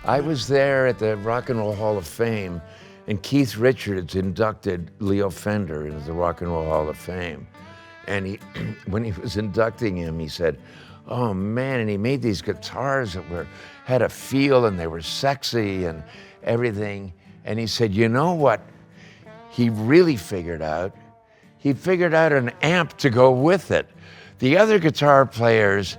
I was there at the Rock and Roll Hall of Fame, and Keith Richards inducted Leo Fender into the Rock and Roll Hall of Fame. And he, when he was inducting him, he said, "Oh man," and he made these guitars that had a feel and they were sexy and everything. And he said, "You know what he really figured out? He figured out an amp to go with it. The other guitar players,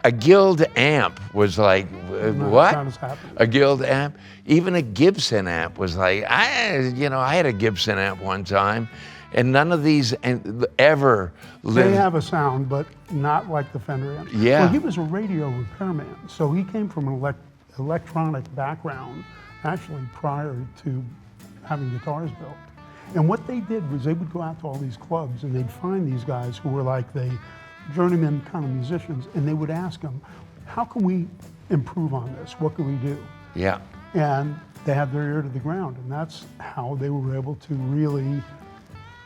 a Guild amp was like, what? A Guild amp? Even a Gibson amp was like, I had a Gibson amp one time, and none of these ever lived." They have a sound, but not like the Fender amp. Yeah. Well, he was a radio repairman, so he came from an electronic background, actually prior to having guitars built. And what they did was they would go out to all these clubs and they'd find these guys who were like the journeyman kind of musicians, and they would ask them, how can we improve on this? What can we do? Yeah. And they had their ear to the ground, and that's how they were able to really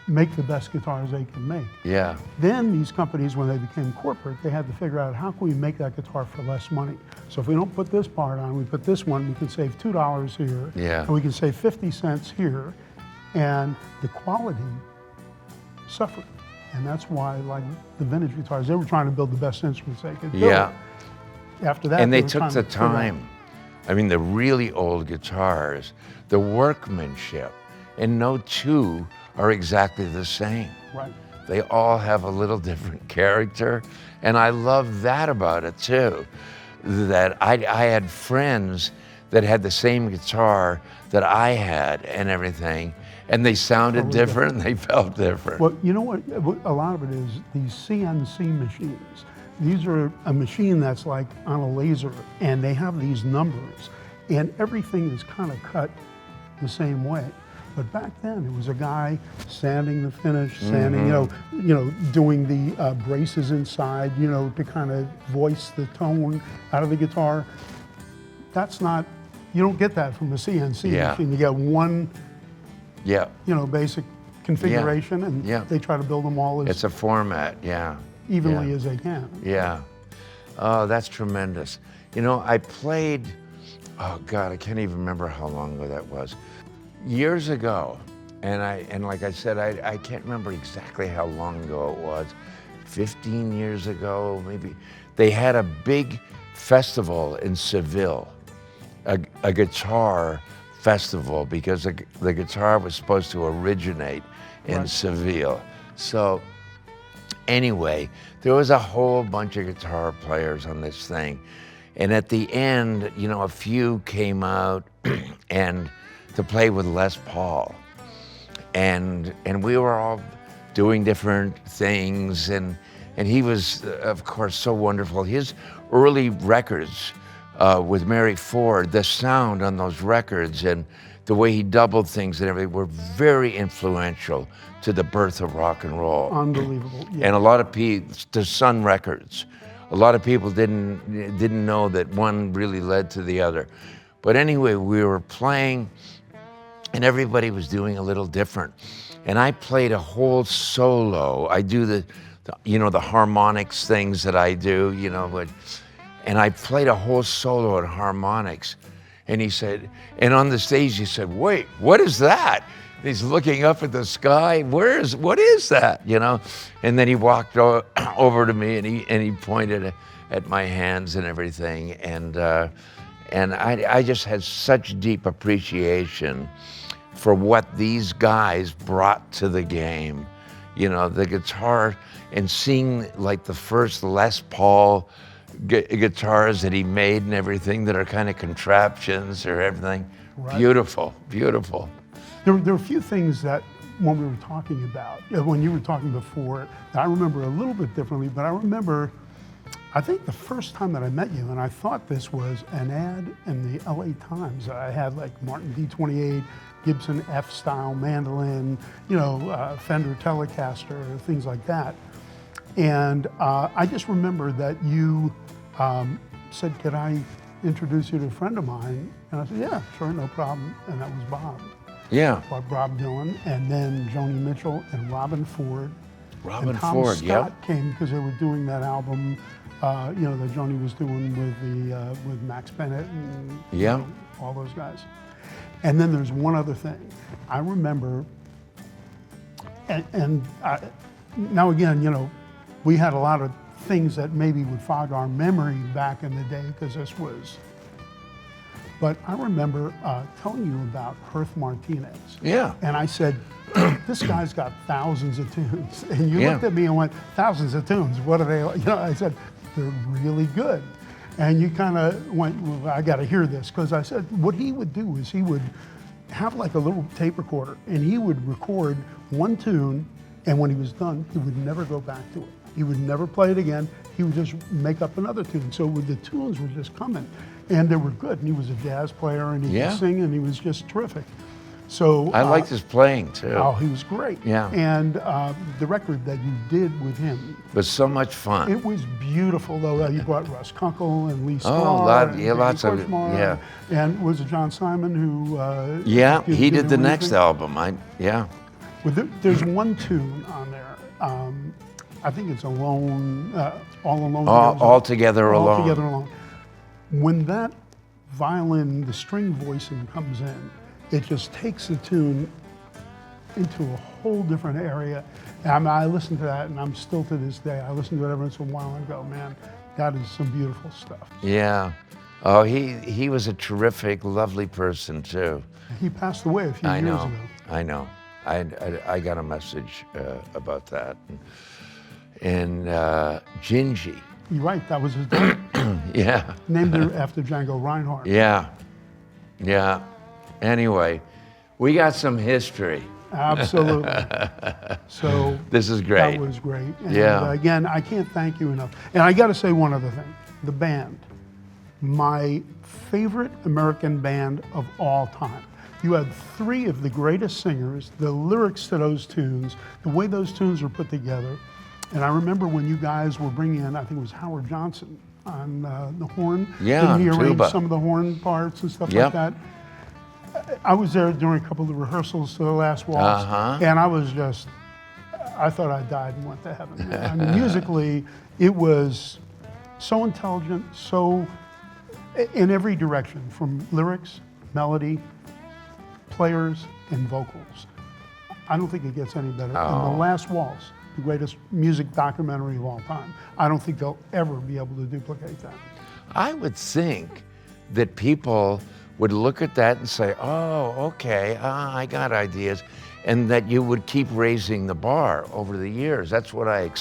make the best guitars they could make. Yeah. Then these companies, when they became corporate, they had to figure out how can we make that guitar for less money. So if we don't put this part on, we put this one, we can save $2 here, Yeah. and we can save 50 cents here, and the quality suffered. And that's why, like the vintage guitars, they were trying to build the best instruments they could build. Yeah. After that, And they were took trying the to figure out- time. I mean, the really old guitars, the workmanship, and no two are exactly the same. Right. They all have a little different character, and I love that about it too. That I had friends that had the same guitar that I had and everything, and they sounded Totally different and they felt different. Well, you know what? A lot of it is these CNC machines. These are a machine that's like on a laser, and they have these numbers, and everything is kind of cut the same way. But back then, it was a guy sanding the finish, sanding, doing the braces inside, to kind of voice the tone out of the guitar. That's not, you don't get that from a CNC Yeah. machine. You get one, Yeah, basic configuration, and Yeah. they try to build them all as it's a format, yeah. evenly Yeah. as they can. Yeah. Oh, that's tremendous. I played, oh God, I can't even remember how long ago that was. Years ago, and like I said, I can't remember exactly how long ago it was, 15 years ago, maybe. They had a big festival in Seville, a guitar festival, because the guitar was supposed to originate in Right. Seville. So anyway, there was a whole bunch of guitar players on this thing. And at the end, a few came out and to play with Les Paul. And we were all doing different things, and he was, of course, so wonderful. His early records with Mary Ford, the sound on those records and the way he doubled things and everything were very influential to the birth of rock and roll. Unbelievable. Yeah. And a lot of people, the Sun Records, a lot of people didn't know that one really led to the other. But anyway, we were playing, and everybody was doing a little different. And I played a whole solo. I do the harmonics things that I do, and I played a whole solo at harmonics. And he said, and on the stage he said, "Wait, what is that?" And he's looking up at the sky. What is that? And then he walked over to me and he pointed at my hands and everything. And I just had such deep appreciation for what these guys brought to the game. The guitar, and seeing like the first Les Paul guitars that he made and everything that are kind of contraptions or everything. Right. Beautiful, beautiful. There were a few things that when we were talking about, when you were talking before, that I remember a little bit differently, but I remember, I think the first time that I met you, and I thought this was an ad in the LA Times. I had like Martin D28, Gibson F-style mandolin, Fender Telecaster, things like that. And I just remember that you said, "Could I introduce you to a friend of mine?" And I said, "Yeah, sure, no problem." And that was Bob. Yeah. Bob Dylan, and then Joni Mitchell and Robin Ford. Robin and Tom Ford, Scott yep. came because they were doing that album, that Joni was doing with Max Bennett and Yeah. all those guys. And then there's one other thing. I remember, now again, we had a lot of things that maybe would fog our memory back in the day because this was. But I remember telling you about Herth Martinez. Yeah. And I said, this guy's got thousands of tunes. And you Yeah. looked at me and went, thousands of tunes, what are they? I said, they're really good. And you kind of went, well, I got to hear this. Because I said, what he would do is he would have like a little tape recorder and he would record one tune. And when he was done, he would never go back to it. He would never play it again. He would just make up another tune. So the tunes were just coming. And they were good. And he was a jazz player and he could sing and he was just terrific. So I liked his playing too. Oh, he was great. Yeah. And the record that you did with him, It was so much fun. it was beautiful though. You brought Russ Kunkel and Lee Starr. Lots of it, Kushmar, yeah. And was it John Simon who? He did the next music? album. Well, there's one tune on there. I think it's Alone, All Alone. All Together Alone. All Together Alone. When that violin, the string voicing comes in, it just takes the tune into a whole different area. And I listen to that, and I'm still to this day, I listen to it every once in a while and go, man, that is some beautiful stuff. Yeah. Oh, he was a terrific, lovely person too. He passed away a few years ago. I know. I got a message about that. And Gingy. You're right, that was his daughter. Yeah. Named her after Django Reinhardt. Yeah. Yeah. Anyway, we got some history. Absolutely. So This is great. that was great. And Yeah. again, I can't thank you enough. And I got to say one other thing. The band, my favorite American band of all time. You had three of the greatest singers, the lyrics to those tunes, the way those tunes were put together. And I remember when you guys were bringing in, I think it was Howard Johnson on the horn. Yeah, Didn't he arrange tuba. some of the horn parts and stuff Yep. like that? I was there during a couple of the rehearsals to the last waltz, and I was just, I thought I died and went to heaven. I mean, musically, it was so intelligent, so in every direction, from lyrics, melody, players, and vocals. I don't think it gets any better. And The Last Waltz, the greatest music documentary of all time, I don't think they'll ever be able to duplicate that. I would think that people would look at that and say, oh, okay, I got ideas, and that you would keep raising the bar over the years. That's what I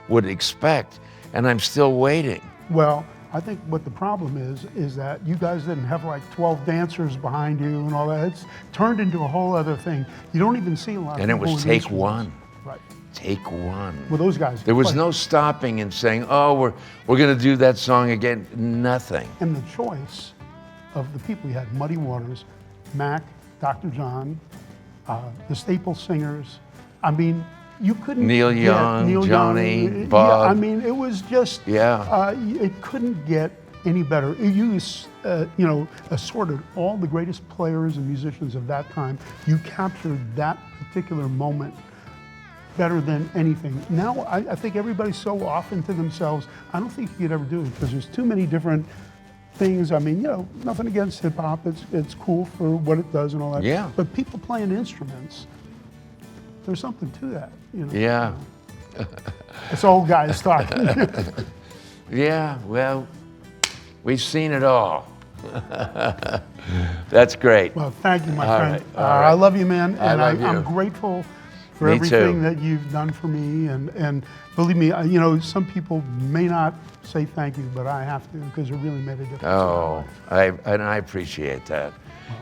would expect, and I'm still waiting. Well, I think what the problem is that you guys didn't have like 12 dancers behind you and all that. It's turned into a whole other thing. You don't even see a lot of And it people was with take instruments. one. Right. Take one. Well, those guys. There was like- no stopping and saying, oh, we're going to do that song again. Nothing. And the choice of the people, you had Muddy Waters, Mac, Dr. John, the staple singers. I mean, you couldn't Neil get Young, Neil Johnny, Young, Bob. Yeah, I mean, it was just, Yeah. it couldn't get any better. You assorted all the greatest players and musicians of that time. You captured that particular moment better than anything. Now, I think everybody's so off into themselves, I don't think you could ever do it because there's too many different things. I mean, nothing against hip hop. It's cool for what it does and all that. Yeah. But people playing instruments, there's something to that. Yeah. It's old guys talking. Yeah, well, we've seen it all. That's great. Well, thank you, my All friend. right, all right. I love you, man, and love you. I'm grateful for Me everything too. that you've done for me. And believe me, some people may not say thank you, but I have to because it really made a difference. Oh, I appreciate that.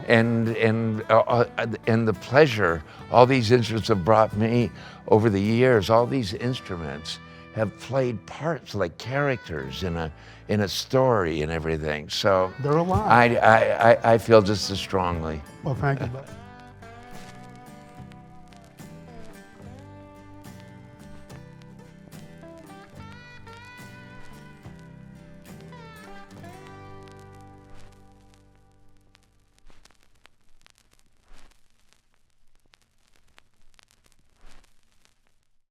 And the pleasure all these instruments have brought me over the years. All these instruments have played parts like characters in a story and everything. So They're alive. I feel just as strongly. Well, thank you, bud.